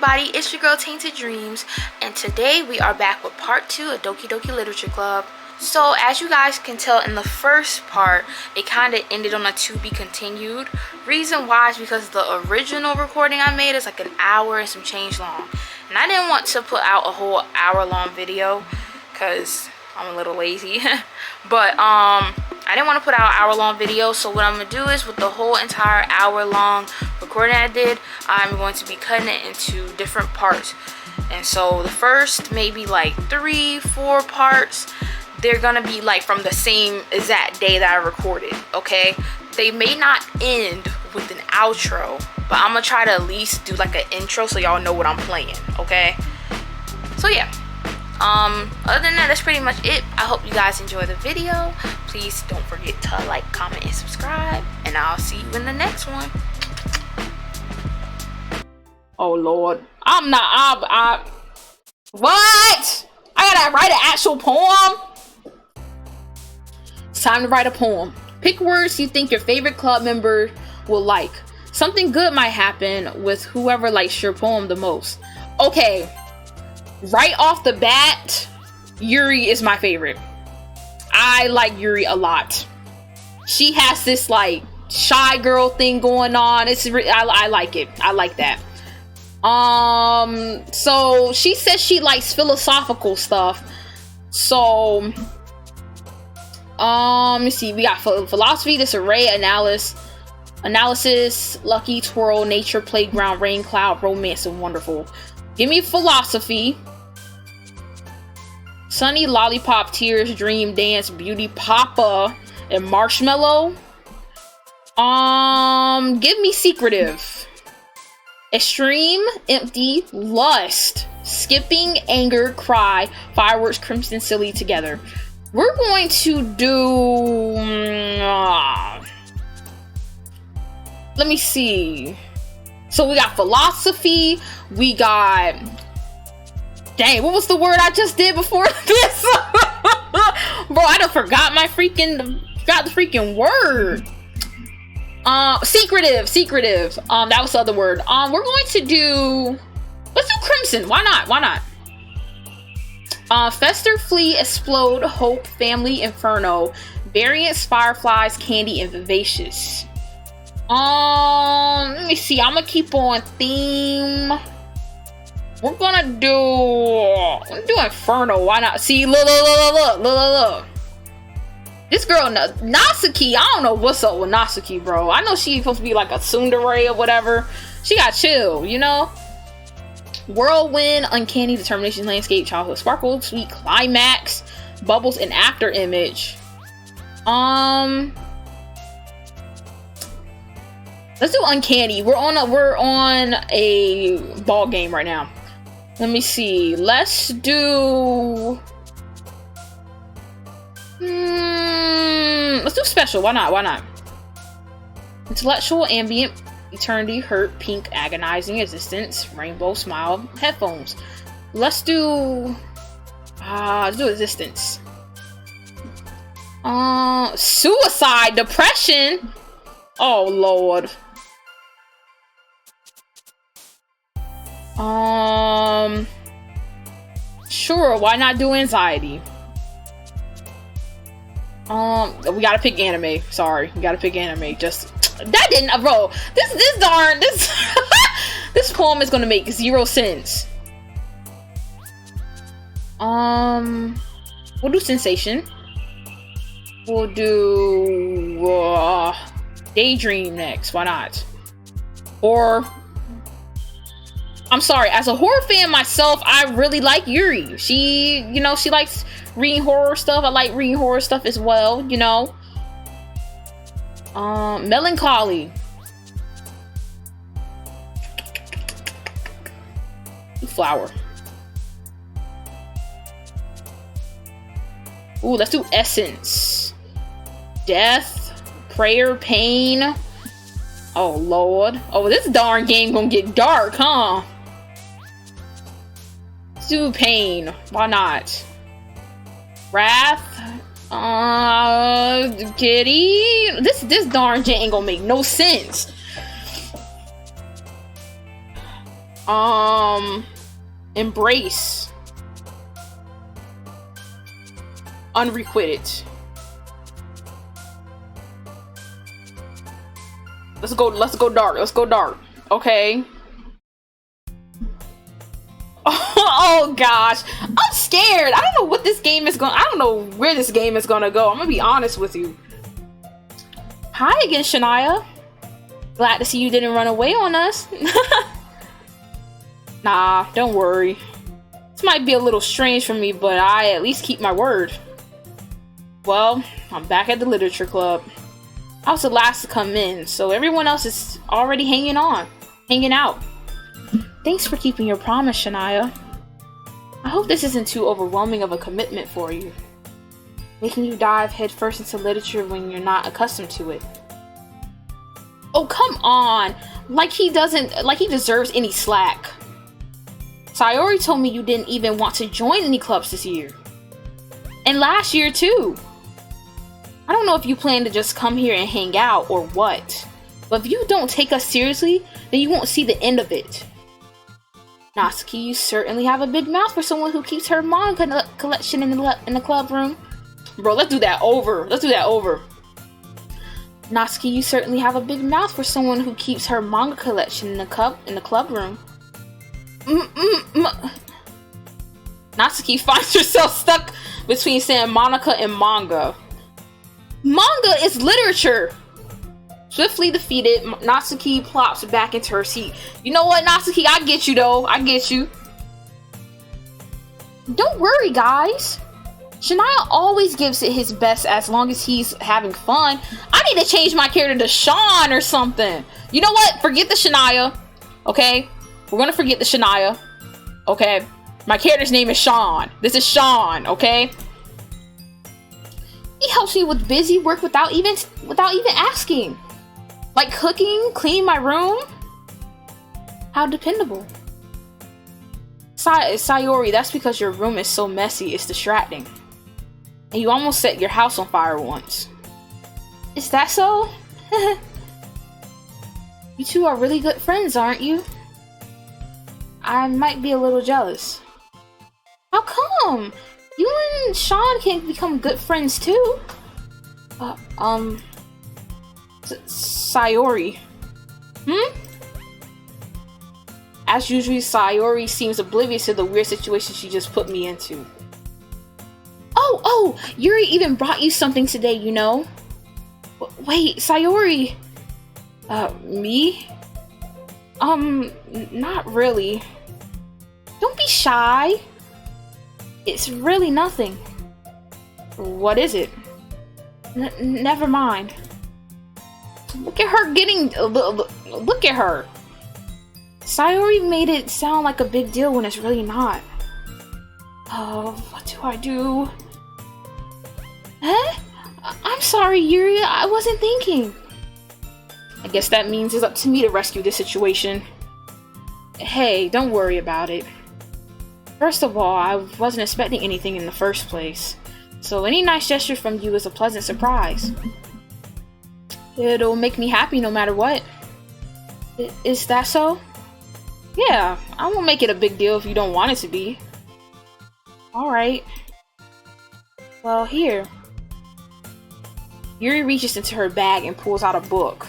everybody, it's your girl Tainted Dreams, and today we are back with part 2 of Doki Doki Literature Club. So as you guys can tell in the first part, it kind of ended on a to be continued. Reason why is because the original recording I made is like an hour and some change long, and I didn't want to put out a whole hour-long video because I'm a little lazy. But I didn't want to put out an hour-long video, so what I'm gonna do is with the whole entire hour-long recording I did, I'm going to be cutting it into different parts. And so the first maybe like 3-4 parts, they're gonna be like from the same exact day that I recorded. Okay, they may not end with an outro, but I'm gonna try to at least do like an intro so y'all know what I'm playing. Okay, so yeah, other than that, that's pretty much it. I hope you guys enjoy the video. Please don't forget to like, comment, and subscribe, and I'll see you in the next one. Oh Lord, I'm not, what? I gotta write an actual poem? It's time to write a poem. Pick words you think your favorite club member will like. Something good might happen with whoever likes your poem the most. Okay, right off the bat, Yuri is my favorite. I like Yuri a lot. She has this like shy girl thing going on. I like it. I like that. So she says she likes philosophical stuff. So let me see. We got philosophy, disarray, analysis, lucky, twirl, nature, playground, rain, cloud, romance, and wonderful. Give me philosophy. Sunny, lollipop, tears, dream, dance, beauty, papa, and marshmallow. Give me secretive. Extreme, empty, lust, skipping, anger, cry, fireworks, crimson, silly, together. We're going to do let me see. So we got philosophy, we got, dang, what was the word I just did before this? Bro, I done forgot the freaking word. Secretive. That was the other word. We're going to do, let's do crimson. Why not? Fester, flee, explode, hope, family, inferno, variants, fireflies, candy, and vivacious. Let me see. I'm gonna keep on theme. We're gonna do inferno. Why not? See, look. This girl, Natsuki, I don't know what's up with Natsuki, bro. I know she's supposed to be like a tsundere or whatever. She got chill, you know? Whirlwind, uncanny, determination, landscape, childhood, sparkle, sweet, climax, bubbles, and after image. Let's do uncanny. We're on a ball game right now. Let me see. Let's do let's do special. Why not? Intellectual, ambient, eternity, hurt, pink, agonizing, existence, rainbow, smile, headphones. Let's do existence. Suicide, depression. Oh Lord. Sure, why not do anxiety? We gotta pick anime. Sorry, we gotta pick anime. Just that didn't, bro. This this poem is gonna make 0 sense. We'll do sensation. We'll do daydream next. Why not? Or I'm sorry, as a horror fan myself, I really like Yuri. She likes reading horror stuff. I like reading horror stuff as well, you know. Melancholy. Flower. Ooh, let's do essence. Death, prayer, pain. Oh Lord. Oh, this darn game gonna get dark, huh? Let's do pain. Why not? Wrath. Kitty. This darn shit ain't gonna make no sense. Embrace. Unrequited. Let's go dark. Okay. Oh gosh. I'm scared. I don't know what this game is going. I don't know where this game is gonna go. I'm gonna be honest with you. Hi again, Shania. Glad to see you didn't run away on us. Nah, don't worry. This might be a little strange for me, but I at least keep my word. Well, I'm back at the literature club. I was the last to come in, so everyone else is already hanging out. Thanks for keeping your promise, Shania. I hope this isn't too overwhelming of a commitment for you, making you dive headfirst into literature when you're not accustomed to it. Oh, come on! Like he deserves any slack. Sayori told me you didn't even want to join any clubs this year. And last year, too. I don't know if you plan to just come here and hang out or what, but if you don't take us seriously, then you won't see the end of it. Natsuki, you certainly have a big mouth for someone who keeps her manga collection in the club room. Bro, let's do that over. Natsuki, you certainly have a big mouth for someone who keeps her manga collection in the club room. Natsuki finds herself stuck between saying Monica and manga. Manga is literature! Swiftly defeated, Natsuki plops back into her seat. You know what, Natsuki? I get you, though. I get you. Don't worry, guys. Shania always gives it his best as long as he's having fun. I need to change my character to Sean or something. You know what? Forget the Shania. Okay? We're gonna forget the Shania. Okay? My character's name is Sean. This is Sean, okay? He helps me with busy work without even asking. Like cooking, cleaning my room. How dependable. Sayori, that's because your room is so messy, it's distracting. And you almost set your house on fire once. Is that so? You two are really good friends, aren't you? I might be a little jealous. How come? You and Sean can become good friends too. Sayori. As usual, Sayori seems oblivious to the weird situation she just put me into. Oh, Yuri even brought you something today, you know? Wait, Sayori. Me? Not really. Don't be shy. It's really nothing. What is it? Never mind. Look at her getting... Look at her. Sayori made it sound like a big deal when it's really not. Oh, what do I do? Huh? I'm sorry, Yuri. I wasn't thinking. I guess that means it's up to me to rescue this situation. Hey, don't worry about it. First of all, I wasn't expecting anything in the first place. So any nice gesture from you is a pleasant surprise. It'll make me happy no matter what. Is that so? Yeah, I won't make it a big deal if you don't want it to be. Alright. Well, here. Yuri reaches into her bag and pulls out a book.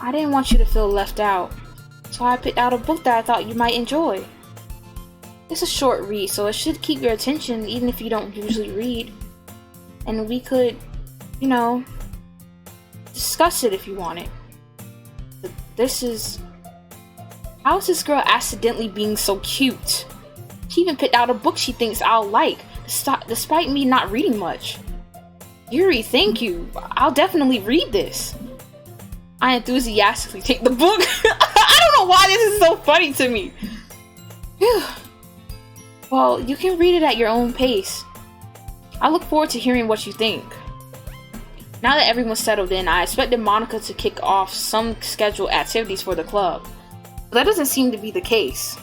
I didn't want you to feel left out, so I picked out a book that I thought you might enjoy. It's a short read, so it should keep your attention even if you don't usually read. And we could, you know, discuss it if you want it. This is... How is this girl accidentally being so cute? She even picked out a book she thinks I'll like, despite me not reading much. Yuri, thank you. I'll definitely read this. I enthusiastically take the book. I don't know why this is so funny to me. Phew. Well, you can read it at your own pace. I look forward to hearing what you think. Now that everyone's settled in, I expected Monica to kick off some scheduled activities for the club. But that doesn't seem to be the case.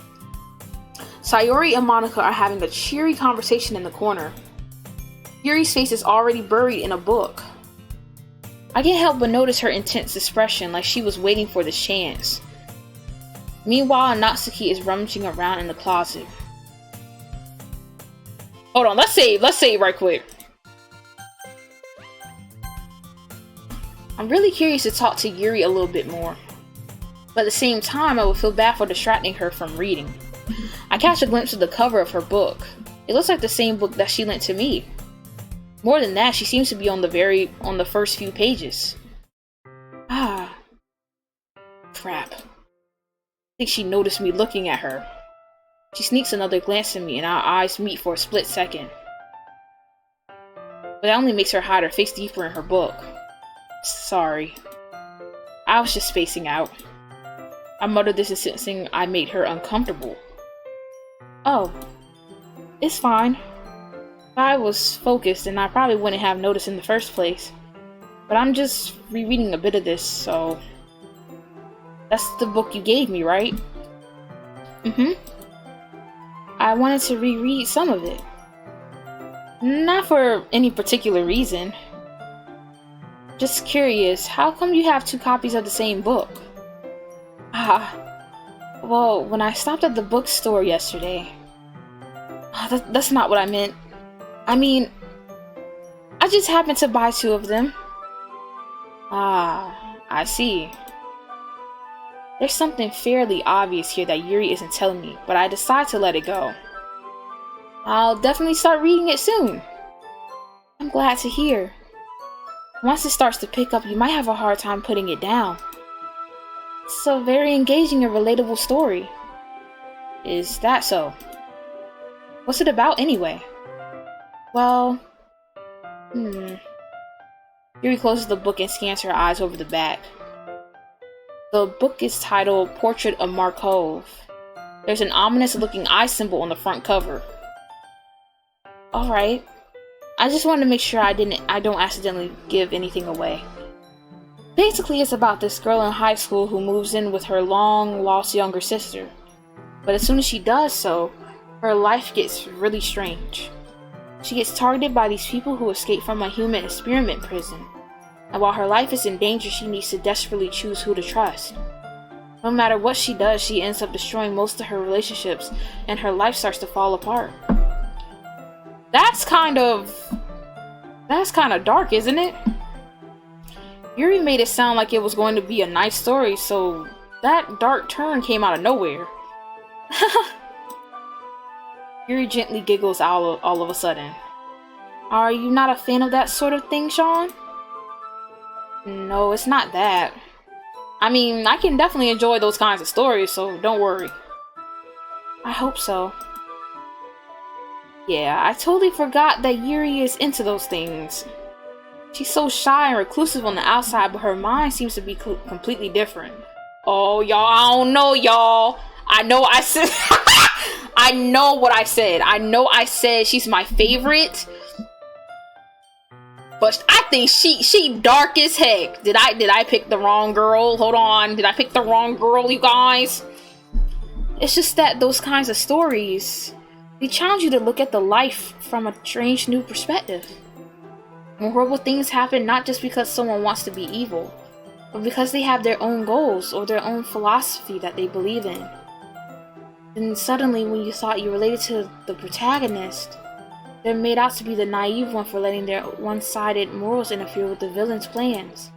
Sayori and Monica are having a cheery conversation in the corner. Yuri's face is already buried in a book. I can't help but notice her intense expression, like she was waiting for this chance. Meanwhile, Natsuki is rummaging around in the closet. Hold on, let's save right quick. I'm really curious to talk to Yuri a little bit more. But at the same time, I would feel bad for distracting her from reading. I catch a glimpse of the cover of her book. It looks like the same book that she lent to me. More than that, she seems to be on the first few pages. Ah. Crap. I think she noticed me looking at her. She sneaks another glance at me and our eyes meet for a split second. But that only makes her hide her face deeper in her book. Sorry. I was just spacing out. I muttered this as sensing I made her uncomfortable. Oh. It's fine. If I was focused, then I probably wouldn't have noticed in the first place. But I'm just rereading a bit of this, so... That's the book you gave me, right? Mm-hmm. I wanted to reread some of it. Not for any particular reason. Just curious, how come you have 2 copies of the same book? Well, when I stopped at the bookstore yesterday... That's not what I meant. I mean, I just happened to buy 2 of them. I see. There's something fairly obvious here that Yuri isn't telling me, but I decide to let it go. I'll definitely start reading it soon. I'm glad to hear. Once it starts to pick up, you might have a hard time putting it down. It's a very engaging and relatable story. Is that so? What's it about anyway? Well... Yuri closes the book and scans her eyes over the back. The book is titled Portrait of Markov. There's an ominous-looking eye symbol on the front cover. Alright. I just wanted to make sure I don't accidentally give anything away. Basically, it's about this girl in high school who moves in with her long-lost younger sister. But as soon as she does so, her life gets really strange. She gets targeted by these people who escaped from a human experiment prison. And while her life is in danger, she needs to desperately choose who to trust. No matter what she does, she ends up destroying most of her relationships, and her life starts to fall apart. That's kind of dark, isn't it? Yuri made it sound like it was going to be a nice story, so that dark turn came out of nowhere. Yuri gently giggles all of a sudden. Are you not a fan of that sort of thing, Sean? No, it's not that. I mean, I can definitely enjoy those kinds of stories, so don't worry. I hope so. Yeah, I totally forgot that Yuri is into those things. She's so shy and reclusive on the outside, but her mind seems to be completely different. Oh, y'all, I don't know, y'all. I know I said... I know what I said. I know I said she's my favorite. But I think she dark as heck. Did I pick the wrong girl? Hold on. Did I pick the wrong girl, you guys? It's just that those kinds of stories, they challenge you to look at the life from a strange new perspective. When horrible things happen not just because someone wants to be evil, but because they have their own goals or their own philosophy that they believe in. Then suddenly, when you thought you related to the protagonist, they're made out to be the naive one for letting their one-sided morals interfere with the villain's plans.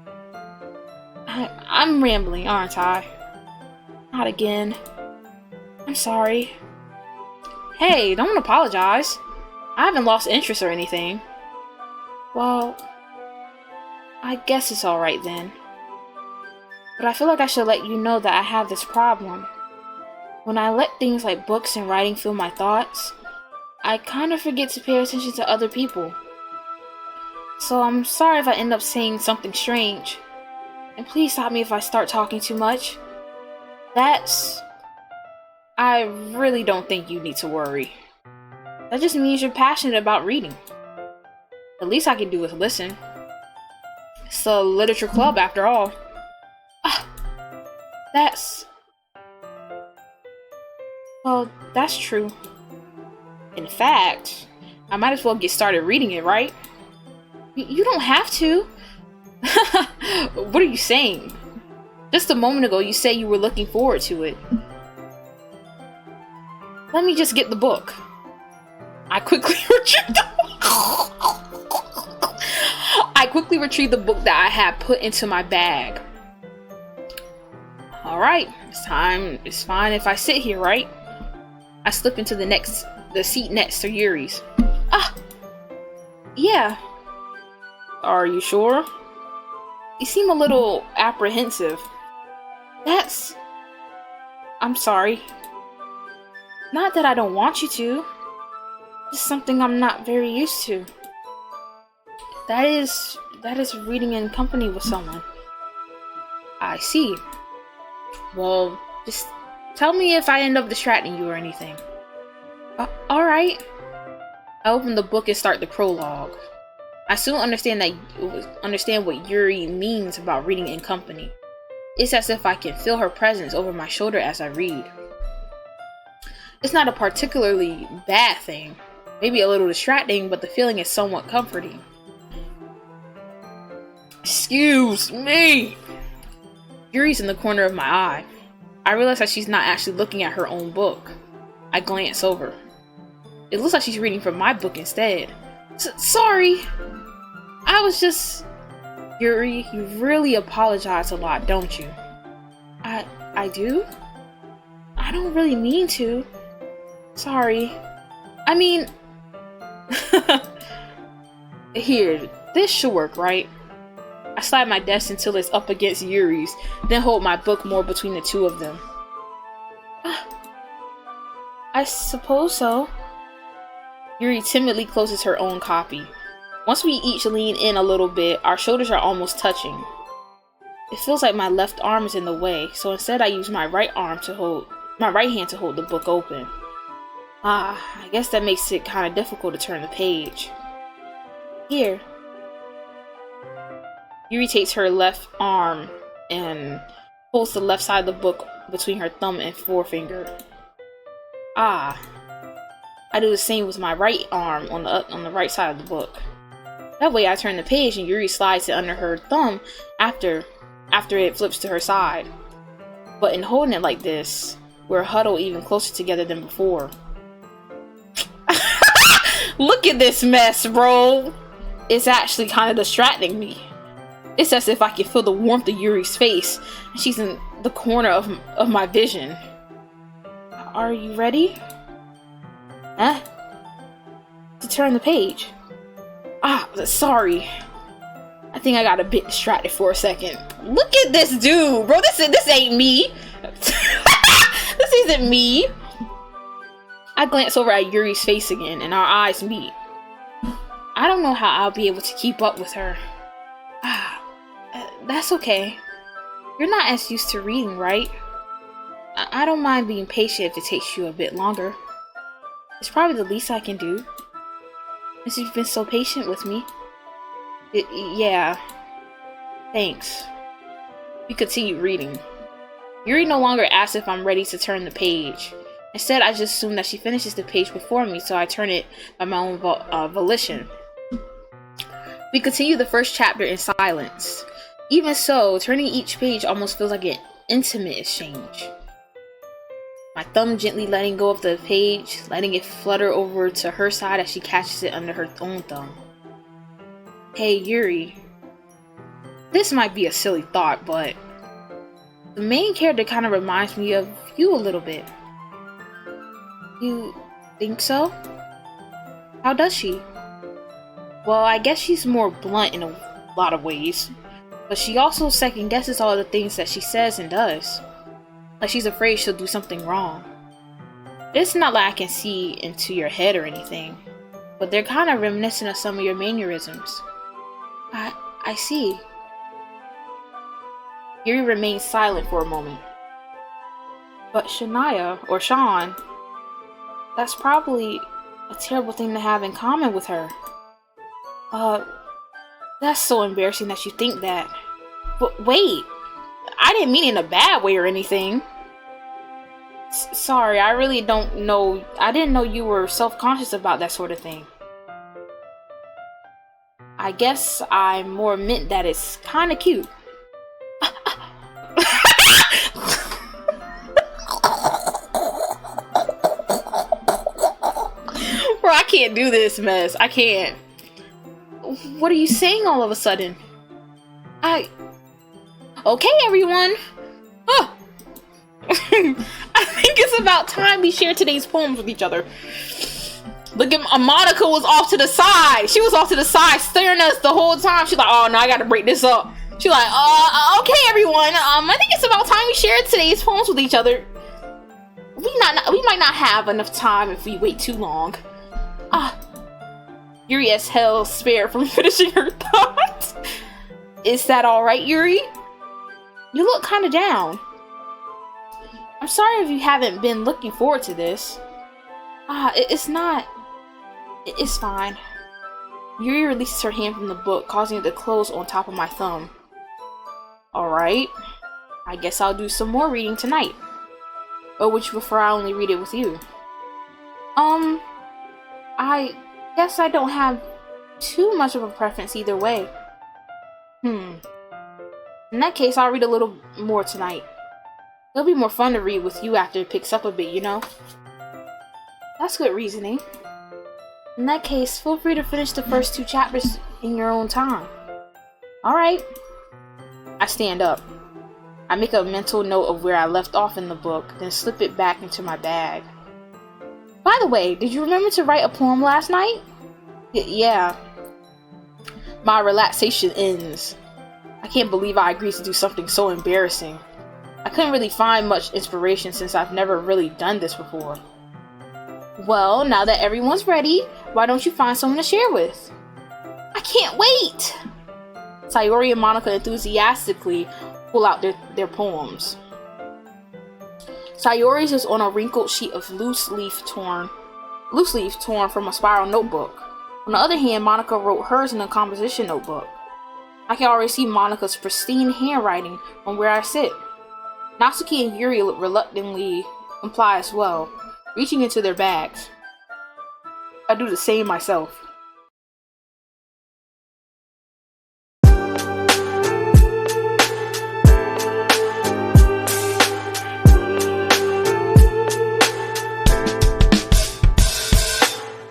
I'm rambling, aren't I? Not again. I'm sorry. Hey, don't apologize. I haven't lost interest or anything. Well, I guess it's alright then. But I feel like I should let you know that I have this problem. When I let things like books and writing fill my thoughts, I kind of forget to pay attention to other people. So I'm sorry if I end up saying something strange. And please stop me if I start talking too much. I really don't think you need to worry. That just means you're passionate about reading. The least I can do is listen. It's a literature club after all. Well, that's true. In fact, I might as well get started reading it, right? You don't have to. What are you saying? Just a moment ago, you said you were looking forward to it. Let me just get the book. I quickly retrieved the book that I had put into my bag. Alright, it's fine if I sit here, right? I slip into the seat next to Yuri's. Ah! Yeah. Are you sure? You seem a little apprehensive. I'm sorry. Not that I don't want you to. It's something I'm not very used to. That is reading in company with someone. I see. Well, just tell me if I end up distracting you or anything. Alright. I open the book and start the prologue. I soon understand what Yuri means about reading in company. It's as if I can feel her presence over my shoulder as I read. It's not a particularly bad thing. Maybe a little distracting, but the feeling is somewhat comforting. Excuse me! Yuri's in the corner of my eye. I realize that she's not actually looking at her own book. I glance over. It looks like she's reading from my book instead. Sorry! I was just... Yuri, you really apologize a lot, don't you? I do? I don't really mean to. Sorry. I mean... Here, this should work, right? I slide my desk until it's up against Yuri's, then hold my book more between the two of them. I suppose so. Yuri timidly closes her own copy. Once we each lean in a little bit, our shoulders are almost touching. It feels like my left arm is in the way, so instead I use my right hand to hold the book open. I guess that makes it kind of difficult to turn the page. Here. Yuri takes her left arm and pulls the left side of the book between her thumb and forefinger. I do the same with my right arm on the right side of the book. That way I turn the page and Yuri slides it under her thumb after it flips to her side. But in holding it like this, we're huddled even closer together than before. Look at this mess, bro! It's actually kind of distracting me. It's as if I can feel the warmth of Yuri's face, and she's in the corner of my vision. Are you ready? Huh? To turn the page. Sorry. I think I got a bit distracted for a second. Look at this dude, bro. This ain't me. This isn't me. I glance over at Yuri's face again, and our eyes meet. I don't know how I'll be able to keep up with her. That's okay. You're not as used to reading, right? I don't mind being patient if it takes you a bit longer. It's probably the least I can do. Since you've been so patient with me. Yeah. Thanks. We continue reading. Yuri no longer asks if I'm ready to turn the page. Instead, I just assume that she finishes the page before me, so I turn it by my own volition. We continue the first chapter in silence. Even so, turning each page almost feels like an intimate exchange. My thumb gently letting go of the page, letting it flutter over to her side as she catches it under her own thumb. Hey Yuri, this might be a silly thought, but the main character kind of reminds me of you a little bit. You think so? How does she? Well, I guess she's more blunt in a lot of ways, but she also second guesses all the things that she says and does. Like she's afraid she'll do something wrong. It's not like I can see into your head or anything, but they're kind of reminiscent of some of your mannerisms. I see. Yuri remains silent for a moment. But Shania, or Sean, that's probably a terrible thing to have in common with her. That's so embarrassing that you think that. But wait, I didn't mean it in a bad way or anything. Sorry, I really don't know. I didn't know you were self-conscious about that sort of thing. I guess I more meant that it's kind of cute. can't do this mess. I can't. What are you saying all of a sudden? Okay, everyone. Oh. I think it's about time we share today's poems with each other. Look at Monica was off to the side. She was off to the side staring at us the whole time. She's like, oh no, I gotta break this up. She's like, okay, everyone. I think it's about time we share today's poems with each other. We might not have enough time if we wait too long. Yuri as hell spared from finishing her thoughts. Is that alright, Yuri? You look kinda down. I'm sorry if you haven't been looking forward to this. It's not. It's fine. Yuri releases her hand from the book, causing it to close on top of my thumb. Alright. I guess I'll do some more reading tonight. Or would you prefer I only read it with you? I guess I don't have too much of a preference either way. In that case, I'll read a little more tonight. It'll be more fun to read with you after it picks up a bit, you know? That's good reasoning. In that case, feel free to finish the first 2 chapters in your own time. Alright. I stand up. I make a mental note of where I left off in the book, then slip it back into my bag. By the way, did you remember to write a poem last night? Yeah. My relaxation ends. I can't believe I agreed to do something so embarrassing. I couldn't really find much inspiration since I've never really done this before. Well, now that everyone's ready, why don't you find someone to share with? I can't wait! Sayori and Monica enthusiastically pull out their poems. Sayori's is on a wrinkled sheet of loose leaf torn from a spiral notebook. On the other hand, Monica wrote hers in a composition notebook. I can already see Monica's pristine handwriting from where I sit. Natsuki and Yuri reluctantly comply as well, reaching into their bags. I do the same myself.